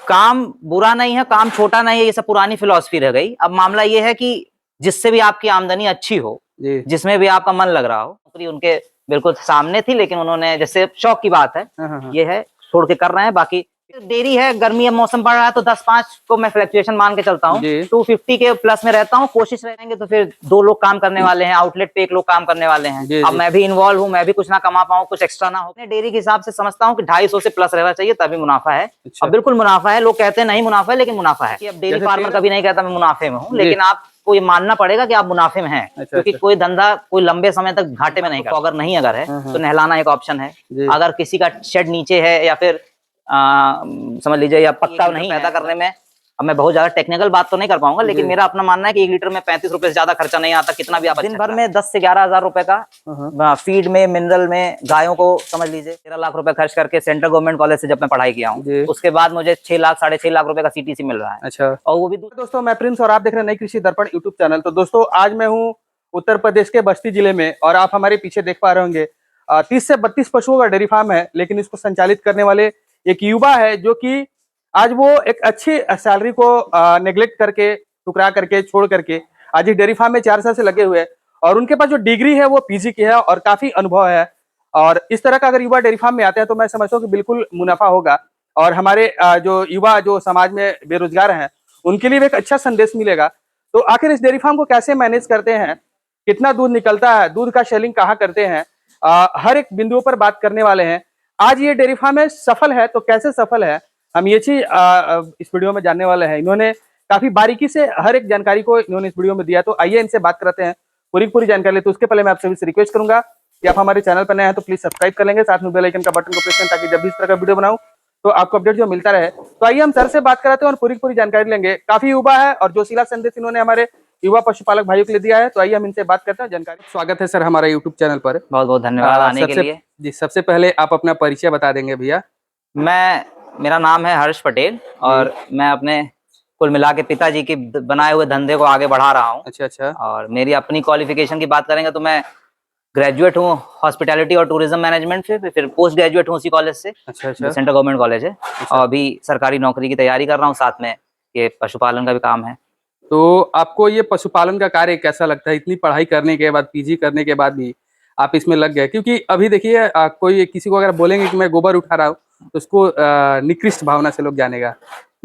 काम बुरा नहीं है, काम छोटा नहीं है, ये सब पुरानी फिलॉसफी रह गई। अब मामला ये है कि जिससे भी आपकी आमदनी अच्छी हो, जिसमें भी आपका मन लग रहा हो, नौकरी उनके बिल्कुल सामने थी, लेकिन उन्होंने, जैसे शौक की बात है, ये है छोड़ के कर रहे हैं। बाकी देरी है, गर्मी अब मौसम पड़ रहा है तो 10-5 को मैं फ्लक्चुएशन मान के चलता हूँ, 250 के प्लस में रहता हूँ। कोशिश रहेंगे तो फिर 2 लोग काम करने वाले हैं, आउटलेट पे 1 लोग काम करने वाले हैं। अब मैं भी इन्वॉल्व हूँ, मैं भी कुछ ना कमा पाऊँ, कुछ एक्स्ट्रा ना हो। डेयरी के हिसाब से समझता हूँ कि 250 से प्लस रहना चाहिए, तभी मुनाफा है। अब बिल्कुल मुनाफा है, लोग कहते हैं नहीं मुनाफा है, लेकिन मुनाफा है। अब डेयरी फार्मर कभी नहीं कहता मैं मुनाफे में हूँ, लेकिन आपको ये मानना पड़ेगा कि आप मुनाफे में हैं, क्योंकि कोई धंधा कोई लंबे समय तक घाटे में नहीं करता। अगर नहीं अगर है तो नहलाना एक ऑप्शन है। अगर किसी का शेड नीचे है या फिर समझ लीजिए या पक्का नहीं पैदा करने में, अब मैं बहुत ज्यादा टेक्निकल बात तो नहीं कर पाऊंगा, लेकिन मेरा अपना मानना है कि 1 लीटर में 35 रुपए से ज्यादा खर्चा नहीं आता। कितना भी आप दिन भर में 10 से 11 हजार रुपए का फीड में, मिनरल में, गायों को समझ लीजिए 13 लाख रुपए खर्च करके सेंट्रल गवर्नमेंट कॉलेज से जब मैं पढ़ाई किया हूँ, उसके बाद मुझे 6 लाख 6.5 लाख रुपए का सीटीसी मिल रहा है। अच्छा, और वो भी दोस्तों मैं प्रिंस और आप देख रहे हैं नई कृषि दर्पण यूट्यूब चैनल। तो दोस्तों आज मैं हूँ उत्तर प्रदेश के बस्ती जिले में, और आप हमारे पीछे देख पा रहे होंगे 30 से 32 पशुओं का डेयरी फार्म है, लेकिन इसको संचालित करने वाले एक युवा है जो कि आज वो एक अच्छी सैलरी को नेग्लेक्ट करके, टुकरा करके, छोड़ करके आज इस डेयरी फार्म में 4 साल से लगे हुए हैं, और उनके पास जो डिग्री है वो पीजी की है और काफी अनुभव है। और इस तरह का अगर युवा डेयरी फार्म में आते हैं तो मैं समझता हूँ कि बिल्कुल मुनाफा होगा, और हमारे जो युवा जो समाज में बेरोजगार हैं उनके लिए भी एक अच्छा संदेश मिलेगा। तो आखिर इस डेयरी फार्म को कैसे मैनेज करते हैं, कितना दूध निकलता है, दूध का शेलिंग कहाँ करते हैं, हर एक बिंदुओं पर बात करने वाले हैं। आज ये डेयरी फार्म है सफल है तो कैसे सफल है, हम ये चीज इस वीडियो में जानने वाले हैं। इन्होंने काफी बारीकी से हर एक जानकारी को इन्होंने इस वीडियो में दिया, तो आइए इनसे बात करते हैं, पूरी जानकारी लेते। उसके पहले मैं आप सभी से रिक्वेस्ट करूंगा कि आप हमारे चैनल पर नए हैं तो प्लीज सब्सक्राइब कर लेंगे, साथ में बेल आइकन का बटन को प्रेस करें, ताकि जब भी इस तरह का वीडियो बनाऊं तो आपको अपडेट जो मिलता रहे। तो आइए हम सर से बात कराते हैं और पूरी जानकारी लेंगे। काफी युवा है और जोशीला संदेश इन्होंने हमारे युवा पशुपालक भाइयों के लिए दिया है, तो आइए हम इनसे बात करते हैं, जानकारी। स्वागत है सर हमारे यूट्यूब चैनल पर। बहुत बहुत धन्यवाद आने के लिए। जी, सबसे पहले आप अपना परिचय बता देंगे भैया। मेरा नाम है हर्ष पटेल, और मैं अपने कुल मिला के पिताजी की बनाए हुए धंधे को आगे बढ़ा रहा हूँ। अच्छा। और मेरी अपनी क्वालिफिकेशन की बात करेंगे तो मैं ग्रेजुएट हूँ हॉस्पिटैलिटी और टूरिज्म मैनेजमेंट से, फिर पोस्ट ग्रेजुएट हूँ उसी कॉलेज से। अच्छा। सेंट्रल गवर्नमेंट कॉलेज है। और अभी सरकारी नौकरी की तैयारी कर रहा हूँ, साथ में ये पशुपालन का भी काम है। तो आपको ये पशुपालन का कार्य कैसा लगता है, इतनी पढ़ाई करने के बाद, पीजी करने के बाद भी आप इसमें लग गए? क्योंकि अभी देखिए कोई किसी को अगर बोलेंगे कि मैं गोबर उठा रहा हूँ तो उसको निकृष्ट भावना से लोग जानेगा।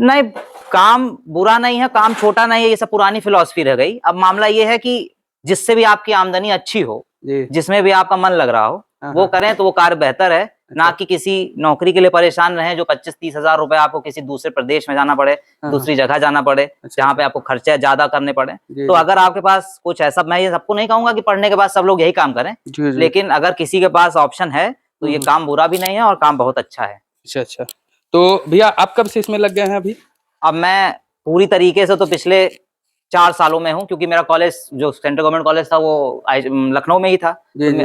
नहीं, काम बुरा नहीं है, काम छोटा नहीं है, ये सब पुरानी फिलॉसफी रह गई। अब मामला ये है कि जिससे भी आपकी आमदनी अच्छी हो, जिसमें भी आपका मन लग रहा हो, वो करें तो वो कार्य बेहतर है। ना कि किसी नौकरी के लिए परेशान रहें जो 25-30 हजार रुपए आपको किसी दूसरे प्रदेश में जाना पड़े, दूसरी जगह जाना पड़े, जहाँ पे आपको खर्चे ज्यादा करने पड़े। तो अगर आपके पास कुछ ऐसा, मैं ये सबको नहीं कहूंगा कि पढ़ने के बाद सब लोग यही काम करें, लेकिन अगर किसी के पास ऑप्शन है तो ये काम बुरा भी नहीं है और काम बहुत अच्छा है। अच्छा। तो भैया आप कब से इसमें लग गए हैं अभी? अब मैं पूरी तरीके से तो पिछले 4 सालों में हूँ, क्योंकि मेरा कॉलेज जो सेंट्रल गवर्नमेंट कॉलेज था वो लखनऊ में ही था,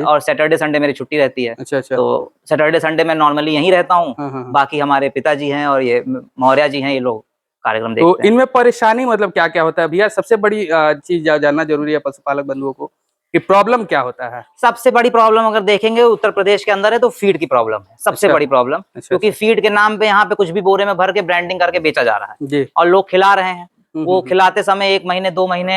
और सैटरडे संडे मेरी छुट्टी रहती है। अच्छा। तो सैटरडे संडे मैं नॉर्मली यहीं रहता हूँ। बाकी हमारे पिताजी हैं और ये मौर्य जी हैं, ये लोग कार्यक्रम देखते हैं। तो इनमें परेशानी मतलब क्या क्या होता है भैया? सबसे बड़ी चीज जानना जरूरी है पशुपालक बंधुओं को कि प्रॉब्लम क्या होता है। सबसे बड़ी प्रॉब्लम अगर देखेंगे उत्तर प्रदेश के अंदर है तो फीड की प्रॉब्लम है सबसे बड़ी प्रॉब्लम। क्योंकि फीड के नाम पे यहाँ पे कुछ भी बोरे में भर के ब्रांडिंग करके बेचा जा रहा है और लोग खिला रहे हैं। वो खिलाते समय 1 महीने 2 महीने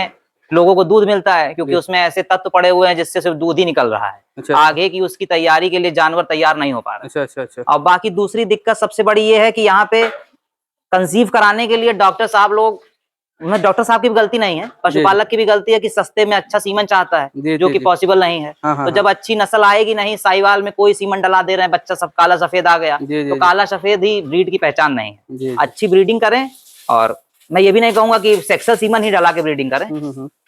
लोगों को दूध मिलता है, क्योंकि उसमें ऐसे तत्व पड़े हुए हैं जिससे सिर्फ दूध ही निकल रहा है। आगे की उसकी तैयारी के लिए जानवर तैयार नहीं हो पा रहा। और बाकी दूसरी दिक्कत सबसे बड़ी ये है कि यहाँ पे कंसीव कराने के लिए डॉक्टर साहब लोग, डॉक्टर साहब की भी गलती नहीं है, पशुपालक की भी गलती है कि सस्ते में अच्छा सीमन चाहता है, जो कि पॉसिबल नहीं है। तो जब अच्छी नस्ल आएगी नहीं, साहिवाल में कोई सीमन डला दे रहे हैं, बच्चा सब काला सफेद आ गया, तो काला सफेद ही ब्रीड की पहचान नहीं है। अच्छी ब्रीडिंग करें, और मैं ये भी नहीं कहूंगा कि सेक्सुअल सीमन ही डला के ब्रीडिंग करें,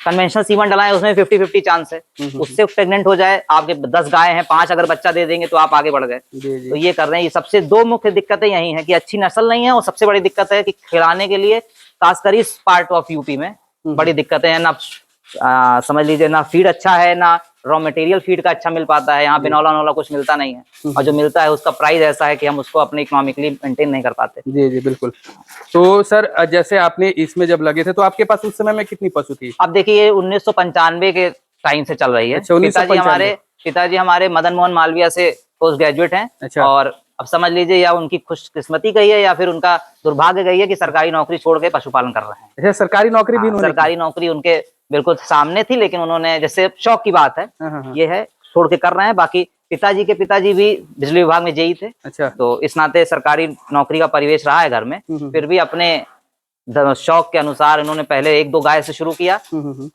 कन्वेंशनल सीमन डलाएं, उसमें 50-50 चांस है, उससे प्रेग्नेंट हो जाए। आपके 10 गाय हैं, 5 अगर बच्चा दे देंगे तो आप आगे बढ़ गए। तो ये कर रहे हैं। ये सबसे 2 मुख्य दिक्कतें यही है कि अच्छी नस्ल नहीं है, और सबसे बड़ी दिक्कत है कि खिलाने के लिए खासकर इस पार्ट ऑफ यूपी में बड़ी दिक्कतें हैं। ना समझ लीजिए ना फीड अच्छा है, ना रॉ मटेरियल फीड का अच्छा मिल पाता है। यहाँ पे नौला कुछ मिलता नहीं है, और जो मिलता है उसका प्राइस ऐसा है कि हम उसको अपने इकोनॉमिकली मेंटेन नहीं कर पाते। जी बिल्कुल। तो सर जैसे आपने इसमें जब लगे थे तो आपके पास उस समय में कितनी पशु थी? अब देखिए 1995 के टाइम से चल रही है। पिताजी हमारे मदन मोहन मालवीय से पोस्ट ग्रेजुएट हैं। और अब समझ लीजिए या उनकी खुशकिस्मती गई है या फिर उनका दुर्भाग्य गई है कि सरकारी नौकरी छोड़ के पशुपालन कर रहे हैं। अच्छा, सरकारी नौकरी भी उन्होंने सरकारी नौकरी उनके बिल्कुल सामने थी, लेकिन उन्होंने, जैसे शौक की बात है, ये है छोड़ के कर रहे हैं। बाकी पिताजी के पिताजी भी बिजली विभाग में जेई थे। अच्छा। तो इस नाते सरकारी नौकरी का परिवेश रहा है घर में, फिर भी अपने शौक के अनुसार इन्होंने पहले 1-2 गाय से शुरू किया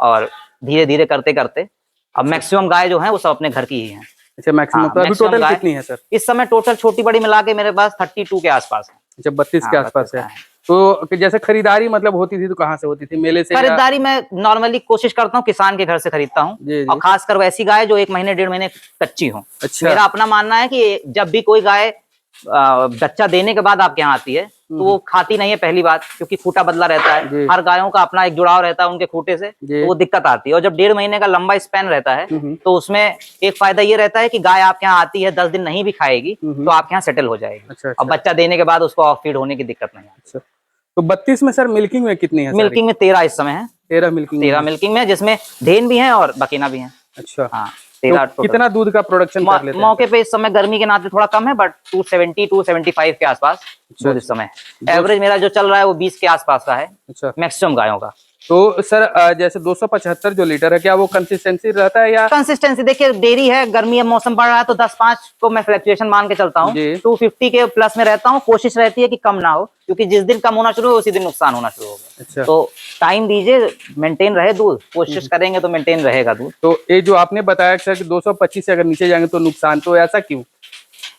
और धीरे धीरे करते करते अब मैक्सिमम गाय जो है वो सब अपने घर की ही है। अच्छा, मैक्सिमम तो अभी टोटल कितनी है सर? इस समय टोटल छोटी बड़ी मिला के मेरे पास 32 के आसपास है। अच्छा, 32 के आसपास है। तो जैसे खरीदारी मतलब होती थी तो कहाँ से होती थी? मेले से? खरीदारी मैं नॉर्मली कोशिश करता हूँ किसान के घर से खरीदता हूँ, और खासकर वैसी गाय जो 1 महीने 1.5 महीने कच्ची हो। अच्छा। मेरा अपना मानना है कि जब भी कोई गाय बच्चा देने के बाद आपके यहाँ आती है तो वो खाती नहीं है, पहली बात, क्योंकि खूटा बदला रहता है, हर गायों का अपना एक जुड़ाव रहता है उनके खूटे से, तो वो दिक्कत आती है। और जब 1.5 महीने का लंबा स्पैन रहता है तो उसमें एक फायदा ये रहता है कि गाय आपके यहाँ आती है, 10 दिन नहीं भी खाएगी तो आपके यहाँ सेटल हो जाएगी। अच्छा। और बच्चा देने के बाद उसको ऑफ फीड होने की दिक्कत नहीं आती। तो 32 में सर मिल्किंग में कितनी है? मिल्किंग में 13 इस समय है। 13 मिल्किंग में, जिसमें धेन भी है और बकीना भी है। अच्छा। हाँ, 13। तो कितना दूध का प्रोडक्शन कर लेते हैं? मौके पे इस समय गर्मी के नाते थोड़ा कम है, बट 270-275 के आसपास दूध इस समय। एवरेज मेरा जो चल रहा है वो 20 के आसपास का है। अच्छा। मैक्सिमम गायों का। तो सर जैसे 275 जो लीटर है, क्या वो कंसिस्टेंसी रहता है या? कंसिस्टेंसी देखिए, डेरी है, गर्मी अब मौसम बढ़ रहा है तो 10-5 को मैं फ्लक्चुएशन मान के चलता हूँ। 250 के प्लस में रहता हूँ। कोशिश रहती है कि कम ना हो, क्योंकि जिस दिन कम होना शुरू हो उसी दिन नुकसान होना शुरू होगा। अच्छा। तो टाइम दीजिए, मेंटेन रहे दूध, कोशिश करेंगे तो मेंटेन रहेगा दूध। तो ये जो आपने बताया सर कि 225 से अगर नीचे जाएंगे तो नुकसान, तो ऐसा क्यों?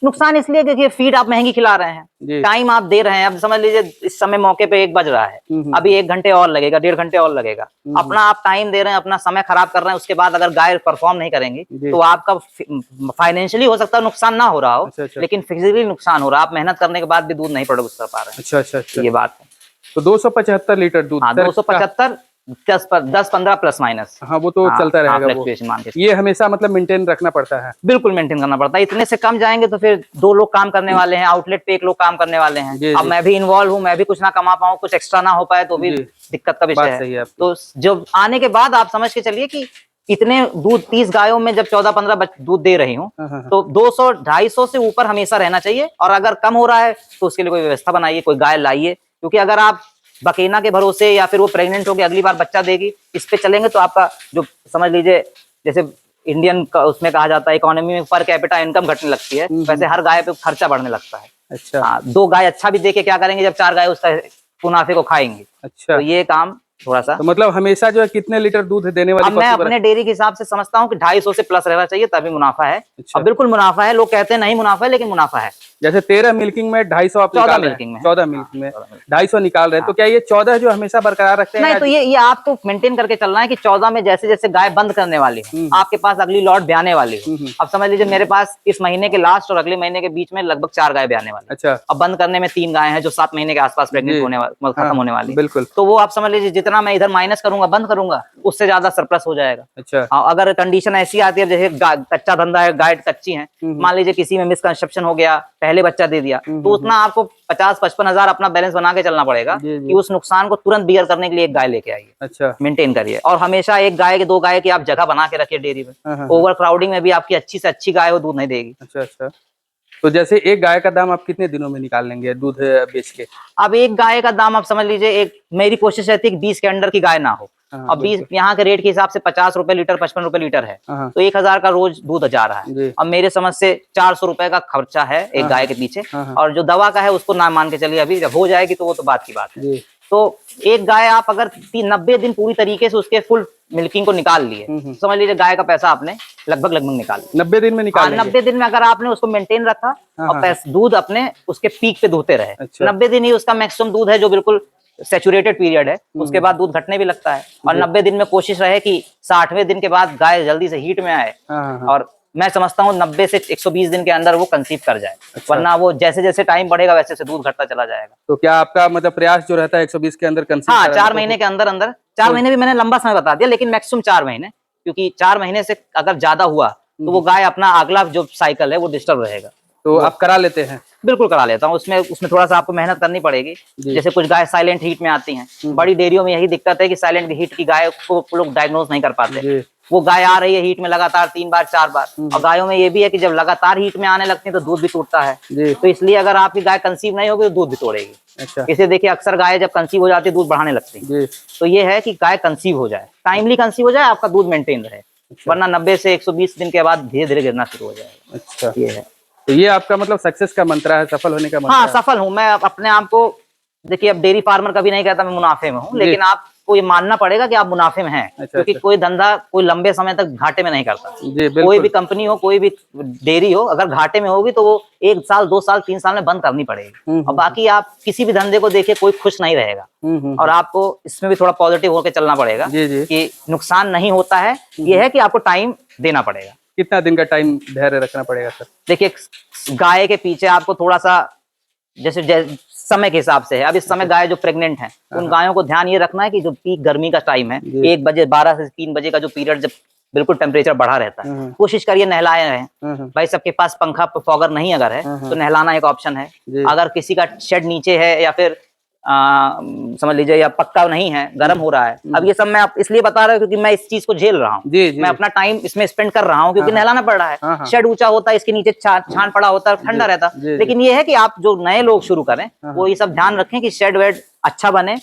नुकसान इसलिए क्योंकि फीड आप महंगी खिला रहे हैं, टाइम आप दे रहे हैं। अब समझ लीजिए इस समय मौके पे 1 बज रहा है, अभी 1 घंटे और लगेगा, 1.5 घंटे और लगेगा। अपना आप टाइम दे रहे हैं, अपना समय खराब कर रहे हैं। उसके बाद अगर गाय परफॉर्म नहीं करेंगी तो आपका फाइनेंशियली हो सकता है नुकसान ना हो रहा हो, लेकिन फिजिकली नुकसान हो रहा है। आप मेहनत करने के बाद भी दूध नहीं प्रोड्यूस कर पा रहे हैं। अच्छा, ये बात है। तो 275 लीटर दूध? हाँ, 275, 10-15 प्लस माइनस। हाँ, वो तो चलता रहेगा। मान के ये हमेशा मतलब मेंटेन रखना पड़ता है। बिल्कुल मेंटेन करना पड़ता है। इतने से कम जाएंगे तो फिर 2 लोग काम करने वाले हैं, आउटलेट पे 1 लोग काम करने वाले हैं। अब मैं भी इन्वॉल्व हूँ, मैं भी कुछ ना कमा पाऊँ, कुछ एक्स्ट्रा ना हो पाए तो भी दिक्कत का विषय है। तो जब आने के बाद आप समझ के चलिए कि इतने दूध 30 गायों में जब 14-15 दूध दे रही हूँ तो 200-250 से ऊपर हमेशा रहना चाहिए। और अगर कम हो रहा है तो उसके लिए कोई व्यवस्था बनाइए, कोई गाय लाइए, क्योंकि अगर आप बकेना के भरोसे या फिर वो प्रेग्नेंट होकर अगली बार बच्चा देगी इस पे चलेंगे तो आपका जो समझ लीजिए, जैसे इंडियन का उसमें कहा जाता है इकोनॉमी में पर कैपिटा इनकम घटने लगती है, वैसे हर गाय पे खर्चा बढ़ने लगता है। अच्छा। हाँ, 2 गाय अच्छा भी देके क्या करेंगे जब 4 गाय उसका मुनाफे को खाएंगी। अच्छा। तो ये काम थोड़ा सा, तो मतलब हमेशा जो है कितने लीटर दूध देने वाली? मैं अपने डेयरी के हिसाब से समझता हूँ कि 250 से प्लस रहना चाहिए तभी मुनाफा है। अच्छा। बिल्कुल मुनाफा है। लोग कहते हैं नहीं मुनाफा है, लेकिन मुनाफा है। जैसे 13 मिल्किंग में 250 आप 14 मिल्किंग में 250 निकाल रहे हैं, तो क्या ये 14 जो हमेशा बरकरार रखते हैं? नहीं, तो ये आपको मेंटेन करके चलना है कि 14 में जैसे जैसे गाय बंद करने वाली है, आपके पास अगली लॉट ब्याने वाली है। अब समझ लीजिए मेरे पास इस महीने के लास्ट और अगले महीने के बीच में लगभग 4 गाय ब्याने वाली। अच्छा। अब बंद करने में 3 गाय हैं जो 7 महीने के आसपास प्रेग्नेंट होने वाली, खत्म होने वाली। बिल्कुल। तो वो आप समझ लीजिए जितना मैं इधर माइनस करूंगा, बंद करूंगा, उससे ज्यादा सरप्लस हो जाएगा। अच्छा। अगर कंडीशन ऐसी आती है जैसे कच्चा धंधा है, गाय कच्ची है, मान लीजिए किसी में मिसकंसेप्शन हो गया, पहले बच्चा दे दिया, तो उतना आपको 50-55 हजार अपना बैलेंस बना के चलना पड़ेगा कि उस नुकसान को तुरंत बियर करने के लिए 1 गाय लेके आइए। अच्छा। मेंटेन करिए। और हमेशा 1 गाय के 2 गाय की आप जगह बना के रखिए डेयरी में। ओवर क्राउडिंग में भी आपकी अच्छी से अच्छी गाय वो दूध नहीं देगी। अच्छा। तो जैसे 1 गाय का दाम आप कितने दिनों में निकाल लेंगे दूध बेच के? अब 1 गाय का दाम आप समझ लीजिए, मेरी कोशिश रहती है कि 20 के अंडर की गाय ना हो। अब 20 यहाँ के रेट के हिसाब से 50 रुपए लीटर, 55 रुपए लीटर है, तो 1000 का रोज दूध जा रहा है। अब मेरे समझ से 400 रुपए का खर्चा है 1 गाय के पीछे, और जो दवा का है उसको ना मान के चलिए, अभी जब हो जाएगी तो वो तो बात की बात है। तो 1 गाय आप अगर 90 दिन पूरी तरीके से उसके फुल मिल्किंग को निकाल लिए, समझ लीजिए गाय का पैसा आपने लगभग 90 दिन में निकाल। 90 दिन में अगर आपने उसको मेंटेन रखा और दूध अपने उसके पीक पे दूधते रहे। 90 दिन ही उसका मैक्सिमम दूध है जो बिल्कुल सैचुरेटेड पीरियड है, उसके बाद दूध घटने भी लगता है। और 90 दिन में कोशिश रहे कि 60वें दिन के बाद गाय जल्दी से हीट में आए, और मैं समझता हूँ 90 से 120 दिन के अंदर वो कंसीव कर जाए। अच्छा। वरना वो जैसे जैसे टाइम बढ़ेगा वैसे वैसे दूध घटता चला जाएगा। तो क्या आपका मतलब प्रयास जो रहता है 120 के अंदर कंसीव? हाँ, 4 महीने के अंदर अंदर। 4 महीने भी मैंने लंबा समय बता दिया, लेकिन मैक्सिमम 4 महीने, क्योंकि 4 महीने से अगर ज्यादा हुआ तो वो गाय अपना अगला जो साइकिल है वो डिस्टर्ब रहेगा। तो आप करा लेते हैं? बिल्कुल करा लेता हूँ। उसमें थोड़ा सा आपको मेहनत करनी पड़ेगी। जैसे कुछ गाय साइलेंट हीट में आती हैं, बड़ी डेयरियों में यही दिक्कत है कि साइलेंट हीट की गाय को लोग डायग्नोज नहीं कर पाते। वो गाय आ रही है हीट में लगातार 3 बार 4 बार, और गायों में ये भी है कि जब लगातार हीट में आने लगती है तो दूध भी टूटता है। तो इसलिए अगर आपकी गाय कंसीव नहीं होगी तो दूध भी तोड़ेगी। अच्छा। इसे देखिए अक्सर गाय जब कंसीव हो जाती है दूध बढ़ाने लगती है। तो ये है कि गाय कंसीव हो जाए, टाइमली कंसीव हो जाए, आपका दूध मेंटेन रहे, वरना 90 से 120 दिन के बाद धीरे धीरे गिरना शुरू हो जाएगा। अच्छा, ये है। तो ये आपका मतलब सक्सेस का मंत्र है, सफल होने का मंत्र हाँ, है। सफल हूँ मैं अपने आप को। देखिए अब डेयरी फार्मर कभी नहीं कहता मैं मुनाफे में हूँ, लेकिन आपको ये मानना पड़ेगा कि आप मुनाफे में हैं। क्योंकि कोई धंधा कोई लंबे समय तक घाटे में नहीं करता। कोई भी कंपनी हो, कोई भी डेयरी हो, अगर घाटे में होगी तो वो 1 साल 2 साल 3 साल में बंद करनी पड़ेगी। और बाकी आप किसी भी धंधे को देखिए, कोई खुश नहीं रहेगा। और आपको इसमें भी थोड़ा पॉजिटिव होकर चलना पड़ेगा कि नुकसान नहीं होता है। ये है कि आपको टाइम देना पड़ेगा। कितना दिन का टाइम धैर्य रखना पड़ेगा सर? देखिए गाय के पीछे आपको थोड़ा सा जैसे समय के हिसाब से है। अब इस समय गाय जो प्रेग्नेंट है, उन गायों को ध्यान ये रखना है कि जो पीक गर्मी का टाइम है 1 बजे 12 से 3 बजे का जो पीरियड जब बिल्कुल टेम्परेचर बढ़ा रहता है, कोशिश करिए नहलाए रहें। भाई सबके पास पंखा फॉगर नहीं अगर है तो नहलाना एक ऑप्शन है। अगर किसी का शेड नीचे है या फिर समझ लीजिए या पक्का नहीं है, गर्म हो रहा है। अब ये सब मैं इसलिए बता रहा हूँ क्योंकि मैं इस चीज को झेल रहा हूँ। मैं अपना टाइम इसमें स्पेंड कर रहा हूँ क्योंकि नहलाना पड़ रहा है। शेड ऊंचा होता है, इसके नीचे छान पड़ा होता है, ठंडा रहता। लेकिन ये है कि आप जो नए लोग शुरू करें वो ये सब ध्यान रखें कि शेड वेड अच्छा बने।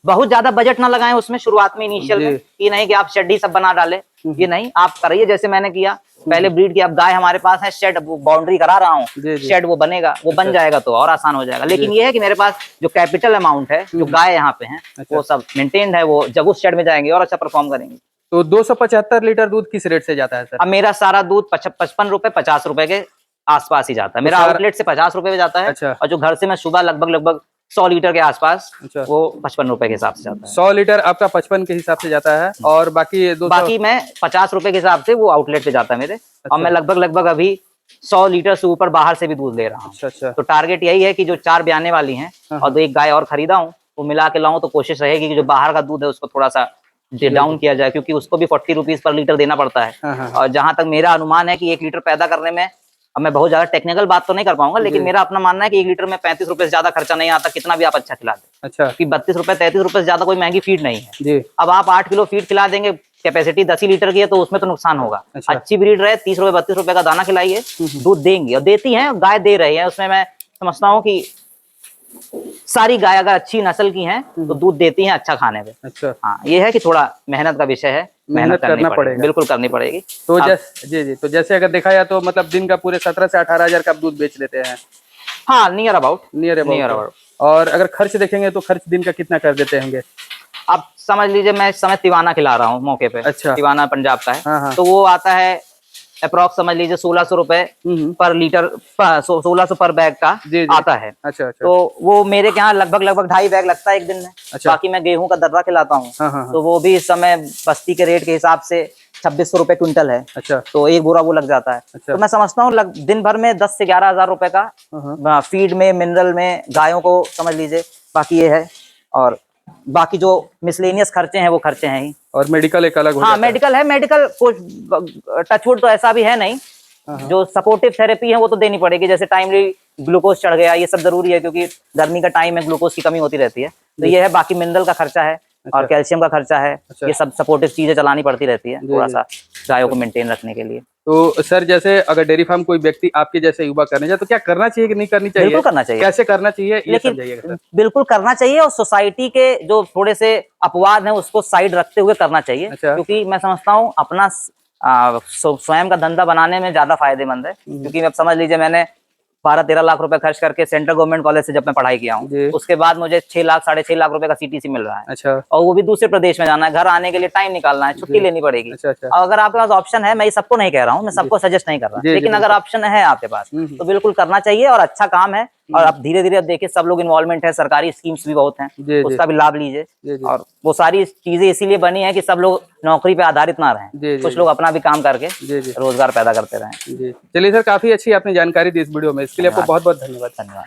बहुत ज्यादा बजट ना लगाएं उसमें शुरुआत में, इनिशियल में। ये नहीं कि आप शेड ही सब बना डाले, ये नहीं। आप करिए जैसे मैंने किया, पहले ब्रीड की। अब गाय हमारे पास है, शेड बाउंड्री करा रहा हूँ, शेड वो बनेगा, वो बन जाएगा तो और आसान हो जाएगा। लेकिन ये है कि मेरे पास जो कैपिटल अमाउंट है, जो गाय यहाँ पे हैं, वो सब मेंटेन्ड है। वो जब उस शेड में जाएंगे और अच्छा परफॉर्म करेंगे। तो 275 लीटर दूध किस रेट से जाता है सर? अब मेरा सारा दूध 55 रुपए 50 रुपए के आसपास ही जाता है। मेरा आउटलेट से 50 रुपए में जाता है। और जो घर से मैं सुबह लगभग 100 लीटर के आसपास, वो 55 रुपए के हिसाब से जाता है। 100 लीटर आपका 55 के हिसाब से जाता है, और बाकी मैं 50 रुपए के हिसाब से वो आउटलेट पे जाता है मेरे। और मैं लगभग अभी 100 लीटर से ऊपर बाहर से भी दूध ले रहा हूँ। अच्छा। तो टारगेट यही है कि जो 4 ब्याने वाली हैं और 2 एक गाय और खरीदा हूँ, वो मिला के लाऊं। तो कोशिश रहेगी कि जो बाहर का दूध है उसको थोड़ा सा डाउन किया जाए, क्योंकि उसको भी 40 रुपीज पर लीटर देना पड़ता है। और जहां तक मेरा अनुमान है कि 1 लीटर पैदा करने में, अब मैं बहुत ज्यादा टेक्निकल बात तो नहीं कर पाऊंगा, लेकिन मेरा अपना मानना है कि 1 लीटर में 35 रुपए से ज्यादा खर्चा नहीं आता, कितना भी आप अच्छा खिला दें। अच्छा। कि 32 रुपए 33 रुपए से ज्यादा कोई महंगी फीड नहीं है। अब आप 8 किलो फीड खिला देंगे, कैपेसिटी 10 ही लीटर की है, तो उसमें तो नुकसान होगा। अच्छी ब्रीड रहे, 30 रुपए 32 रुपए का दाना खिलाइए, दूध देंगी। और देती है, गाय दे रही है। उसमें मैं समझता हूँ कि सारी गाय अगर अच्छी नस्ल की हैं तो दूध देती हैं अच्छा खाने पे। अच्छा। हाँ, ये है कि थोड़ा मेहनत का विषय है, मेहनत करना पड़ेगा, बिल्कुल करनी पड़ेगी। तो जी, तो जैसे अगर देखा जाए तो मतलब दिन का पूरे 17 से 18 हजार का आप दूध बेच लेते हैं? हाँ, नियर अबाउट। और अगर खर्च देखेंगे तो खर्च दिन का कितना कर देते होंगे? आप समझ लीजिए मैं इस समय तिवाना खिला रहा हूँ मौके पे। अच्छा। तिवाना पंजाब का है। तो वो आता है अप्रॉक्स समझ लीजिए 1600 रुपए पर लीटर, 1600 पर बैग का आता है। अच्छा। तो वो मेरे के यहाँ लगभग 2.5 बैग लगता है एक दिन में। अच्छा। बाकी मैं गेहूं का दर्रा खिलाता हूँ। तो वो भी इस समय बस्ती के रेट के हिसाब से 2600 रुपए क्विंटल है। अच्छा। तो 1 बोरा वो लग जाता है। अच्छा। तो मैं समझता हूँ दिन भर में 10 से 11 हजार रुपए का फीड में, मिनरल में गायों को समझ लीजिए। बाकी ये है, और बाकी जो मिसलेनियस खर्चे हैं वो खर्चे हैं ही। और मेडिकल एक अलग हो हाँ, मेडिकल है। मेडिकल कुछ टचवुड तो ऐसा भी है नहीं। जो सपोर्टिव थेरेपी है वो तो देनी पड़ेगी, जैसे टाइमली ग्लूकोज चढ़ गया, ये सब जरूरी है क्योंकि गर्मी का टाइम है, ग्लूकोज की कमी होती रहती है। तो ये है। बाकी मिनरल का खर्चा है। अच्छा। और कैल्शियम का खर्चा है। अच्छा। ये सब सपोर्टिव चीजें चलानी पड़ती रहती है थोड़ा सा गायों को मेंटेन रखने के लिए। तो सर जैसे अगर डेयरी फार्म कोई व्यक्ति आपके जैसे युवा करने जाए तो क्या करना चाहिए कि नहीं करनी चाहिए? बिल्कुल करना चाहिए। कैसे करना चाहिए ये समझाइएगा। बिल्कुल करना चाहिए, और सोसाइटी के जो थोड़े से अपवाद हैं उसको साइड रखते हुए करना चाहिए। अच्छा। क्योंकि मैं समझता हूँ अपना स्वयं का धंधा बनाने में ज्यादा फायदेमंद है। क्योंकि अब समझ लीजिए मैंने 12-13 लाख रुपए खर्च करके सेंट्रल गवर्नमेंट कॉलेज से जब मैं पढ़ाई किया हूँ, उसके बाद मुझे 6 लाख 6.5 लाख रुपए का सीटीसी मिल रहा है। अच्छा। और वो भी दूसरे प्रदेश में जाना है, घर आने के लिए टाइम निकालना है, छुट्टी लेनी पड़ेगी। अच्छा। और अगर आपके पास ऑप्शन है, मैं सबको नहीं कह रहा हूँ, मैं सबको सजेस्ट नहीं कर रहा, लेकिन अगर ऑप्शन है आपके पास तो बिल्कुल करना चाहिए, और अच्छा काम है। और अब धीरे धीरे अब देखिए सब लोग इन्वॉल्वमेंट है, सरकारी स्कीम्स भी बहुत हैं, उसका भी लाभ लीजिए। और वो सारी चीजें इसीलिए बनी है कि सब लोग नौकरी पे आधारित ना रहें, कुछ लोग अपना भी काम करके रोजगार पैदा करते रहें। चलिए सर, काफी अच्छी आपने जानकारी दी इस वीडियो में, इसके लिए आपको बहुत बहुत धन्यवाद।